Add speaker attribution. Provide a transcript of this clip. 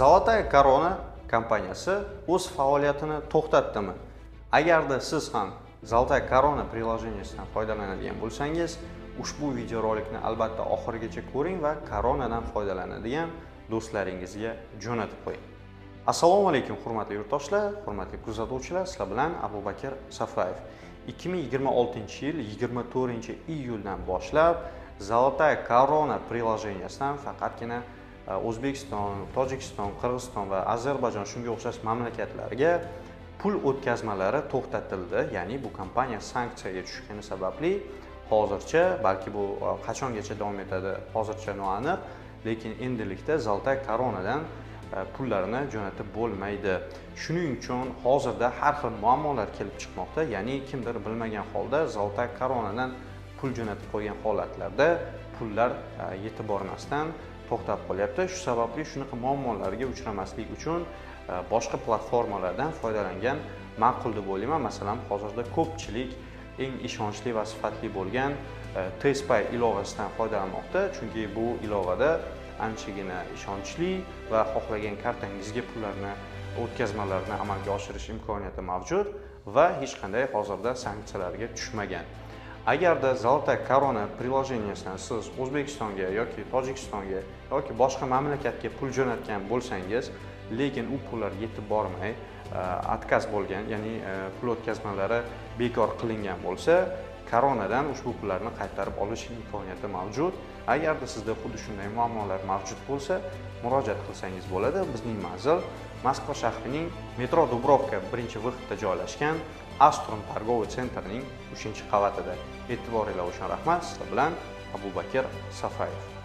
Speaker 1: Zolotaya Korona kompaniyasi o'z faoliyatini to'xtatdimi? Agarda siz ham Zolotaya Korona prilojeniyasidan foydalanadigan bo'lsangiz, ushbu videorolikni albatta oxirigacha ko'ring va koronadan foydalanadigan do'stlaringizga jo'natib qo'ying. Assalomu alaykum hurmatli yurtdoshlar, hurmatli kuzatuvchilar, sizlar bilan Abubakir Safayev. 2026-yil 24-iyuldan boshlab Zolotaya Korona prilojeniyasidan faqatgina O'zbekiston, Tojikiston, Qirg'iziston va Ozarbayjon shunga o'xshash mamlakatlarga pul o'tkazmalari to'xtatildi. Ya'ni bu kompaniya sanksiyaga tushgani sababli hozircha, balki bu qachongacha davom etadi, hozircha noaniq, lekin endilikda Zolotaya Koronadan pullarni jo'natib bo'lmaydi. Shuning uchun hozirda har xil muammolar kelib chiqmoqda. Ya'ni kimdir bilmagan holda Zolotaya Koronadan pul jo'natib qo'ygan holatlarda pullar yetib bormasdan to'xtab qolyapti. Shu sababli shunaqa muammolarga uchramaslik uchun boshqa platformalardan foydalangan ma'qul deb o'ylayman. Masalan, hozirda ko'pchilik eng ishonchli va sifatli bo'lgan TSPay ilovasidan foydalanmoqda, chunki bu ilovada anchagina ishonchli va xohlagan kartangizga pullarni o'tkazmalarni amalga oshirish imkoniyati mavjud va hech qanday hozirda sanksiyalarga tushmagan. Agarda Zolotaya Korona prilojeniyasidan siz O'zbekistonga yoki Tojikistonga yoki boshqa mamlakatga pul jo'natgan bo'lsangiz, lekin u pullar yetib bormay, отказ bo'lgan, ya'ni pul o'tkazmalari bekor qilingan bo'lsa, Koronadan ushbu pullarni qaytarib olish imkoniyati mavjud. Agarda sizda xuddi shunday muammolar mavjud bo'lsa, murojaat qilsangiz bo'ladi. Bizning manzil Moskva shahrining metro Dubrovka 1-vixda joylashgan Astron Targoviy sentrining 3-qavatida. E'tiboringlar uchun rahmat. Sizlar bilan Abubakir Safayev.